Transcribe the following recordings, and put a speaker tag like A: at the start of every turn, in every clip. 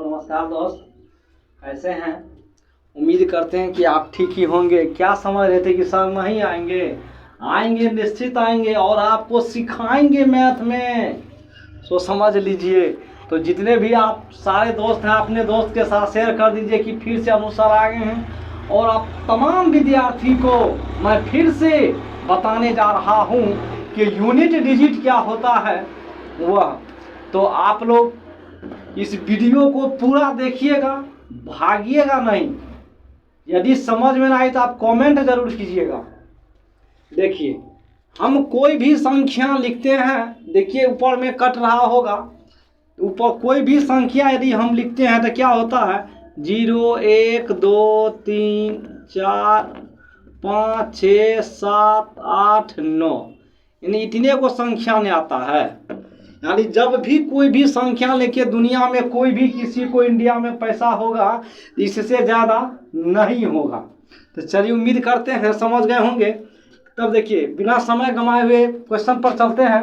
A: नमस्कार दोस्त, कैसे हैं? उम्मीद करते हैं कि आप ठीक ही होंगे। क्या समझ रहे थे कि सर नहीं आएंगे? आएंगे, निश्चित आएंगे और आपको सिखाएंगे मैथ में। सो समझ लीजिए। तो जितने भी आप सारे दोस्त हैं अपने दोस्त के साथ शेयर कर दीजिए कि फिर से अनुसार आ गए हैं। और आप तमाम विद्यार्थी को मैं फिर से बताने जा रहा हूँ कि यूनिट डिजिट क्या होता है वह। तो आप लोग इस वीडियो को पूरा देखिएगा, भागिएगा नहीं। यदि समझ में ना आए तो आप कमेंट जरूर कीजिएगा। देखिए, हम कोई भी संख्या लिखते हैं, देखिए ऊपर में कट रहा होगा। ऊपर कोई भी संख्या यदि हम लिखते हैं तो क्या होता है? 0 1 2 3 4 5 6 7 8 9, यानी इतने को संख्या में आता है। यानी जब भी कोई भी संख्या लेके दुनिया में कोई भी किसी को इंडिया में पैसा होगा, इससे ज़्यादा नहीं होगा। तो चलिए, उम्मीद करते हैं समझ गए होंगे। तब देखिए, बिना समय गंवाए हुए क्वेश्चन पर चलते हैं।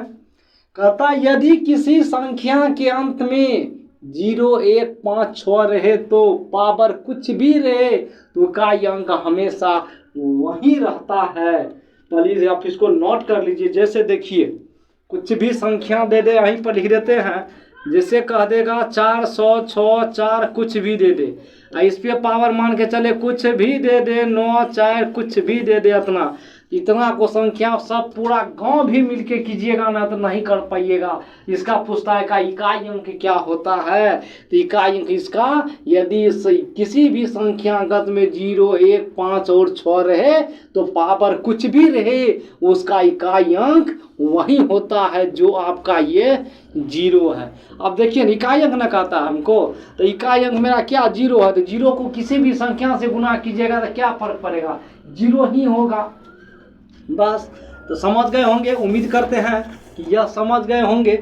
A: कहता यदि किसी संख्या के अंत में 0 1 5 6 रहे तो पावर कुछ भी रहे तो का अंक हमेशा वही रहता है। प्लीज आप इसको नोट कर लीजिए। जैसे देखिए, कुछ भी संख्या दे दे, यहीं पर लिख देते हैं। जैसे कह देगा 406 4 कुछ भी दे दे, इस पे पावर मान के चले कुछ भी दे दे, 9 4 कुछ भी दे दे, इतना को संख्या सब पूरा गांव भी मिलके कीजिएगा ना तो नहीं कर पाइएगा। इसका पूछता है का इकाई अंक क्या होता है? तो इकाई अंक इसका, यदि किसी भी संख्यागत में 0 1 5 और 6 रहे तो पावर कुछ भी रहे, उसका इकाई अंक वही होता है जो आपका ये 0 है। अब देखिए, इकाई अंक न कहता है हमको, तो इकाई अंक मेरा क्या 0 है। तो 0 को किसी भी संख्या से गुना कीजिएगा तो क्या फर्क पड़ेगा? 0 ही होगा। बस, तो समझ गए होंगे। उम्मीद करते हैं कि यह समझ गए होंगे।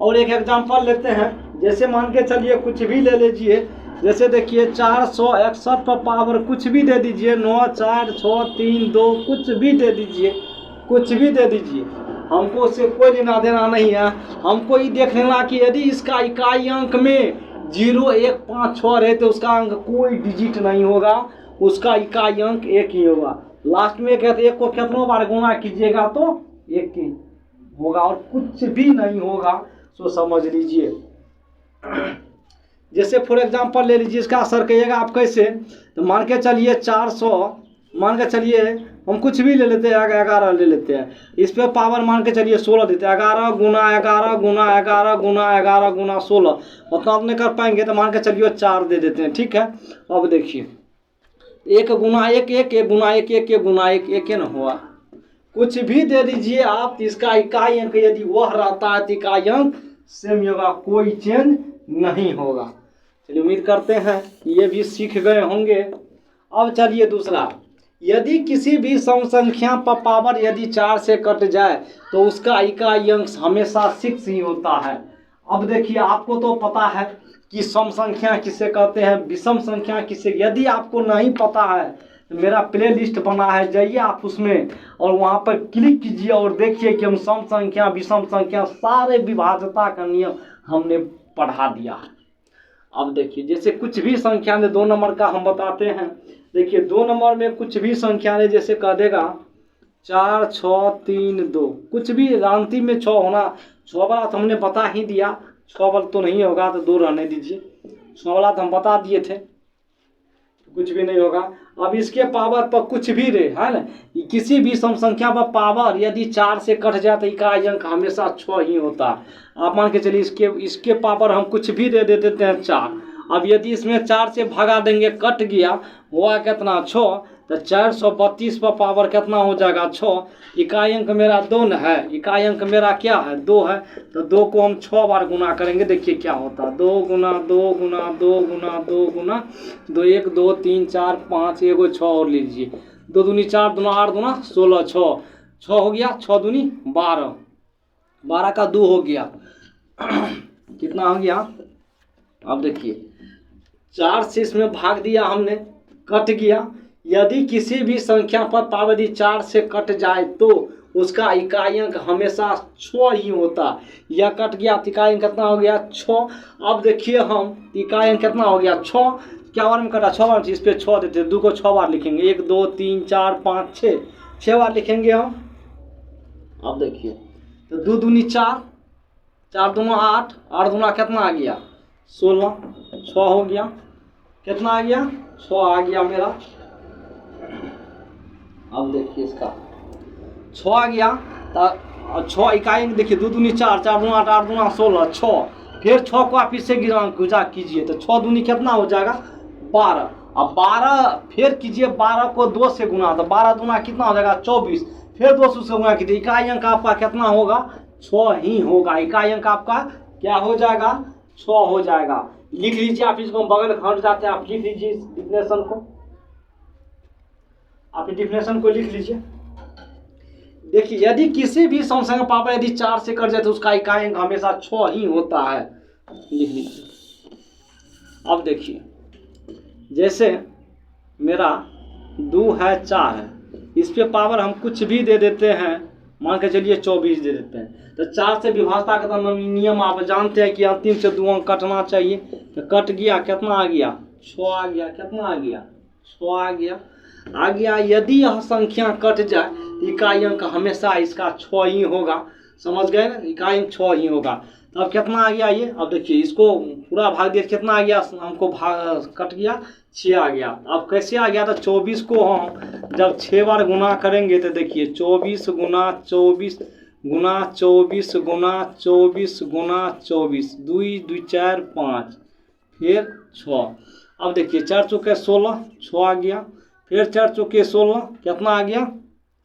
A: और एक एग्जांपल लेते हैं। जैसे मान के चलिए कुछ भी ले लीजिए। जैसे देखिए 461 पर पावर कुछ भी दे दीजिए, 9 4 6 3 2 कुछ भी दे दीजिए, कुछ भी दे दीजिए। हमको उससे कोई लेना देना नहीं है। हमको ये देख लेना कि यदि इसका इकाई अंक में 0 1 5 6 रहे तो उसका अंक कोई डिजिट नहीं होगा, उसका इकाई अंक 1 ही होगा। लास्ट में कहते एक को कितनों बार गुना कीजिएगा तो 1 ही होगा और कुछ भी नहीं होगा। सो समझ लीजिए। जैसे फॉर एग्जांपल ले लीजिए, इसका असर कहिएगा आप कैसे। तो मान के चलिए 400, मान के चलिए हम कुछ भी ले लेते हैं, 11 ले लेते हैं। इस पे पावर मान के चलिए 16 देते हैं। 11 गुना 11 गुना 11 गुना 11 गुना 16, उतना आप नहीं कर पाएंगे तो मान के चलिए 4 दे देते हैं। ठीक है। अब देखिए 1 गुना 1 1 1 गुना 1 1 1 गुना 1 1 न हुआ। कुछ भी दे दीजिए आप, इसका इकाई अंक यदि वह रहता है तो इकाई अंक सेम होगा, कोई चेंज नहीं होगा। चलिए, उम्मीद करते हैं ये भी सीख गए होंगे। अब चलिए दूसरा, यदि किसी भी सम संख्या पर पावर यदि 4 से कट जाए तो उसका इकाई अंक हमेशा 6 ही होता है। अब देखिए, आपको तो पता है कि सम संख्या किसे कहते हैं, विषम संख्या किसे। यदि आपको नहीं पता है तो मेरा प्ले लिस्ट बना है, जाइए आप उसमें और वहाँ पर क्लिक कीजिए और देखिए कि हम सम संख्या विषम संख्या सारे विभाज्यता का नियम हमने पढ़ा दिया है। अब देखिए, जैसे कुछ भी संख्या में 2 नंबर का हम बताते हैं। देखिए 2 नंबर में कुछ भी संख्या ने जैसे कह देगा 4 6 3 2, कुछ भी अंतिम में 6 होना। 6 वाला तो हमने बता ही दिया, 6 वाला तो नहीं होगा तो 2 रहने दीजिए। 6 वाला तो हम बता दिए थे, कुछ भी नहीं होगा। अब इसके पावर पर कुछ भी रहे है ना, किसी भी सम संख्या पर पावर यदि 4 से कट जाए तो इकाई अंक हमेशा 6 ही होता है। आप मान के चलिए इसके पावर हम कुछ भी दे देते हैं 4। अब यदि इसमें 4 से भगा देंगे, कट गया, हुआ कितना 6, तो 432 पर पावर कितना हो जाएगा 6। इकाई अंक मेरा 2 न है, इकाई अंक मेरा क्या है 2 है। तो 2 को हम 6 बार गुना करेंगे, देखिए क्या होता है। 2 गुना 2 गुना 2 गुना 2 गुना 2 1 2 3 4 5 1 6 और लीजिए। 2 दूनी 4 दूना 8 दूना 16 6 हो गया, 6 दूनी 12, 12 का 2 हो गया। कितना हो गया? अब देखिए 4 से इसमें भाग दिया हमने, कट गया। यदि किसी भी संख्या पर पावर यदि 4 से कट जाए तो उसका इकाई अंक हमेशा 6 ही होता है। यह कट गया तो इकाई अंक कितना हो गया 6। अब देखिए हम इकाई अंक कितना हो गया 6, क्या बार में कटा 6 बार, इस पे 6 देते हैं, 2 को 6 बार लिखेंगे, 1 2 3 4 5 6 बार लिखेंगे हम। अब देखिए तो 2 दूनी 4, 4 दूना 8, 8 दूना कितना आ गया 16, 6 हो गया, कितना आ गया 6 आ गया मेरा। अब देखिए इसका 6 आ गया, तो 6 इकाई देखिए 2 दूनी 4, 4 दूना 8, 8 दूना 16, 6, फिर 6 को आप इससे गुजा कीजिए तो 6 दूनी कितना हो जाएगा 12। अब 12 फिर कीजिए, 12 को 2 से गुना तो 12 दूना कितना हो जाएगा 24, फिर 2 से गुना कीजिए, इकाई अंक आपका कितना होगा 6 ही होगा। इकाई अंक आपका क्या हो जाएगा 6 हो जाएगा। लिख लीजिए आप इसको, बगल हट जाते हैं, आप लिख लीजिए इस डिफिनेशन को, आप डिफिनेशन को लिख लीजिए। देखिए यदि किसी भी समसंख्या पावर यदि 4 से कट जाए तो उसका इकाई अंक हमेशा 6 ही होता है, लिख लीजिए। अब देखिए जैसे मेरा 2 है 4 है, इस पे पावर हम कुछ भी दे देते हैं, मान के चलिए 24 दे देते हैं, तो 4 से विभाजता का नियम आप जानते हैं कि अंतिम से 2 अंक कटना चाहिए, तो कट गया कितना आ गया 6 आ गया, कितना आ गया 6 आ गया। यदि यह संख्या कट जाए तो इकाई अंक हमेशा इसका 6 ही होगा, समझ गए ना, इकाई अंक 6 ही होगा। तो अब कितना आ गया ये, अब देखिए इसको पूरा भाग दिया, कितना आ गया हमको भाग कट गया 6 आ गया। अब कैसे आ गया, तो 24 को हम जब 6 बार गुना करेंगे तो देखिए 24 गुना 24 गुना 24 गुना 24 गुना 24, 2 2 4 5 फिर 6। अब देखिए 4 चौके 16, 6 आ गया, फिर 4 चौके 16 कितना आ गया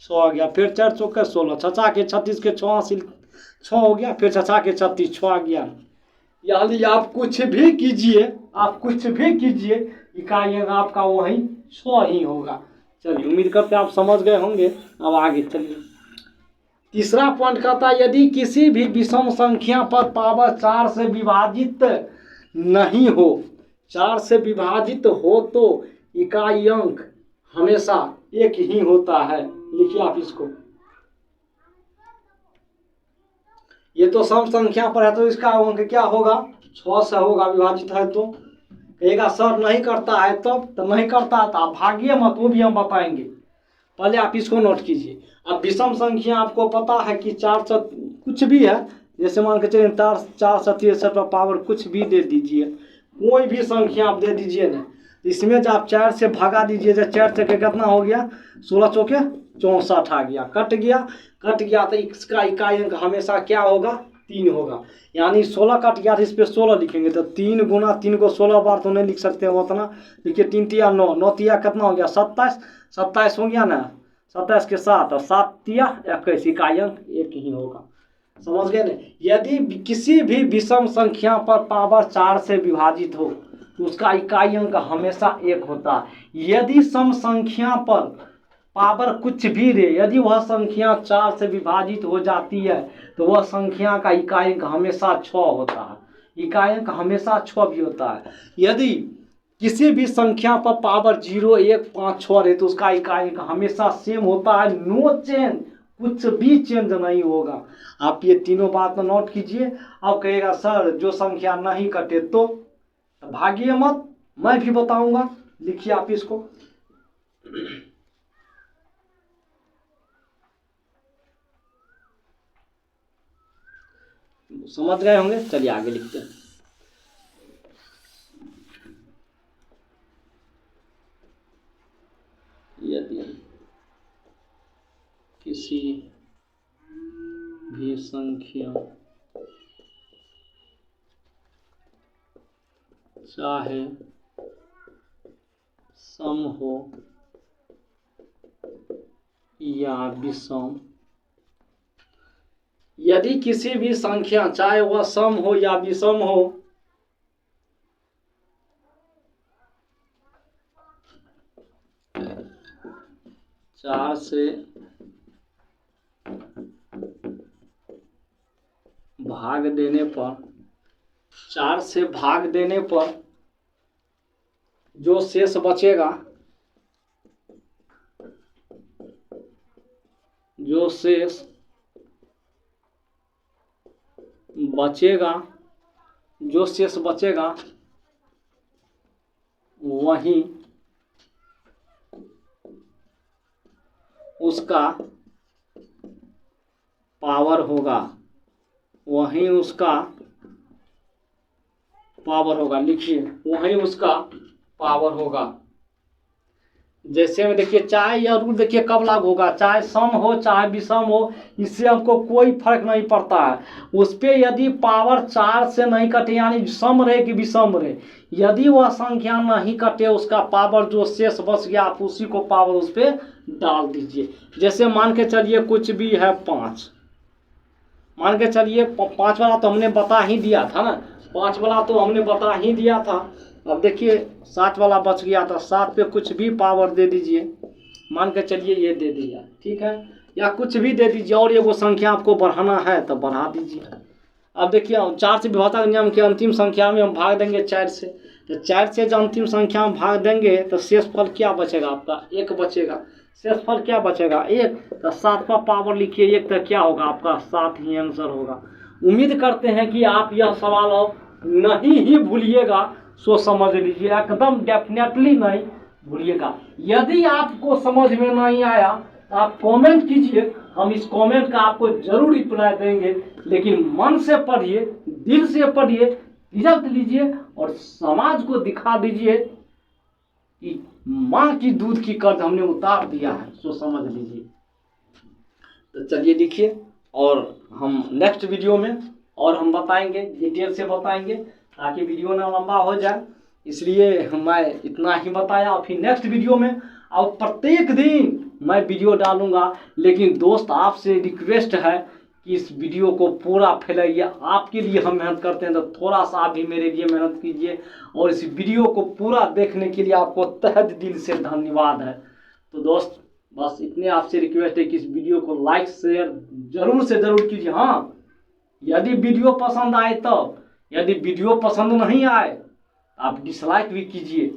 A: 6 आ गया, फिर 4 चौके 16, 6 के 36 के 6 हो गया, फिर 6 के 36 6 आ गया। यानी आप कुछ भी कीजिए, आप कुछ भी कीजिए, इकाई अंक आपका वही 6 ही होगा। चलिए उम्मीद करते हैं आप समझ गए होंगे। अब आगे चलिए, तीसरा पॉइंट कहता है यदि किसी भी विषम संख्या पर पावर 4 से विभाजित नहीं हो, 4 से विभाजित हो तो इकाई अंक हमेशा 1 ही होता है। लिखिए आप इसको, ये तो सम संख्या पर है तो इसका अंक क्या होगा 6 से होगा, विभाजित है तो। कहेगा सर नहीं करता है तो नहीं करता तो आप भागिए मत, वो भी हम बताएंगे, पहले आप इसको नोट कीजिए। अब विषम संख्या आपको पता है कि 4 से कुछ भी है, जैसे मान के चलिए 4 से 63 पर पावर कुछ भी दे दीजिए, कोई भी संख्या आप दे दीजिए ना, इसमें जब आप 4 से भगा दीजिए, जब 4 से कितना हो गया 16 चौके 64 आ गया, कट गया तो इसका इकाई अंक हमेशा क्या होगा 3 होगा। यानी 16 कट गया तो इस पर 16 लिखेंगे, तो 3 गुना 3 को 16 बार तो नहीं लिख सकते हैं उतना, देखिए 3 तिया 9, 9 तिया कितना हो गया 27, 27 हो गया ना, 27 के 7 और 7 तिया 21, इकाई अंक 1 ही होगा। समझ गए ना। यदि किसी भी विषम संख्या पर पावर 4 से विभाजित हो तो उसका इकाई अंक हमेशा 1 होता है। यदि सम संख्या पर पावर कुछ भी दे, यदि वह संख्या 4 से विभाजित हो जाती है तो वह संख्या का इकाई अंक हमेशा 6 होता है, इकाई अंक हमेशा 6 भी होता है। यदि किसी भी संख्या पर पावर 0 1 5 6 रहे तो उसका इकाई अंक हमेशा सेम होता है, नो चेंज, कुछ भी चेंज नहीं होगा। आप ये तीनों बात नोट कीजिए। अब कहेगा सर जो संख्या नहीं कटे तो भागिए मत, मैं भी बताऊंगा, लिखिए आप इसको। समझ गए होंगे, चलिए आगे लिखते हैं। यदि किसी भी संख्या चाहे सम हो या विषम, यदि किसी भी संख्या चाहे वह सम हो या विषम हो, चार से भाग देने पर, 4 से भाग देने पर जो शेष बचेगा जो शेष बचेगा, जो शेष बचेगा वही उसका पावर होगा, वही उसका पावर होगा। लिखिए, वही उसका पावर होगा। जैसे में देखिए, चाहे यह रूल देखिए कब लागू होगा, चाहे सम हो चाहे विषम हो, इससे हमको कोई फर्क नहीं पड़ता है। उस पर यदि पावर 4 से नहीं कटे, यानी सम रहे कि विषम रहे, यदि वह संख्या नहीं कटे, उसका पावर जो शेष बच गया आप उसी को पावर उस पर डाल दीजिए। जैसे मान के चलिए कुछ भी है 5, मान के चलिए 5 वाला तो हमने बता ही दिया था ना, 5 वाला तो हमने बता ही दिया था। अब देखिए 7 वाला बच गया था, 7 पे कुछ भी पावर दे दीजिए, मान के चलिए ये दे दिया, ठीक है, या कुछ भी दे दीजिए और ये वो संख्या आपको बढ़ाना है तो बढ़ा दीजिए। अब देखिए 4 से विभाजक नियम की अंतिम संख्या में हम भाग देंगे 4 से, तो 4 से जो अंतिम संख्या में भाग देंगे तो शेषफल क्या बचेगा आपका, 1 बचेगा। शेषफल क्या बचेगा, 1, तो 7 का पावर लिखिए 1, तो क्या होगा आपका 7 ही आंसर होगा। उम्मीद करते हैं कि आप यह सवाल अब नहीं ही भूलिएगा, सो समझ लीजिए, एकदम डेफिनेटली नहीं भूलिएगा। यदि आपको समझ में नहीं आया आप कमेंट कीजिए, हम इस कमेंट का आपको जरूर रिप्लाई देंगे, लेकिन मन से पढ़िए, दिल से पढ़िए, रिजल्ट लीजिए और समाज को दिखा दीजिए कि माँ की दूध की कर्ज हमने उतार दिया है, सो समझ लीजिए। तो चलिए देखिए, और हम नेक्स्ट वीडियो में और हम बताएंगे, डिटेल से बताएंगे ताकि वीडियो ना लंबा हो जाए, इसलिए मैं इतना ही बताया। और फिर नेक्स्ट वीडियो में अब प्रत्येक दिन मैं वीडियो डालूंगा, लेकिन दोस्त आपसे रिक्वेस्ट है कि इस वीडियो को पूरा फैलाइए। आपके लिए हम मेहनत करते हैं तो थोड़ा सा आप भी मेरे लिए मेहनत कीजिए, और इस वीडियो को पूरा देखने के लिए आपको तहे दिल से धन्यवाद है। तो दोस्त बस इतने आपसे रिक्वेस्ट है कि इस वीडियो को लाइक शेयर जरूर से जरूर कीजिए। हाँ, यदि वीडियो पसंद आए तब, यदि वीडियो पसंद नहीं आए आप डिसलाइक भी कीजिए,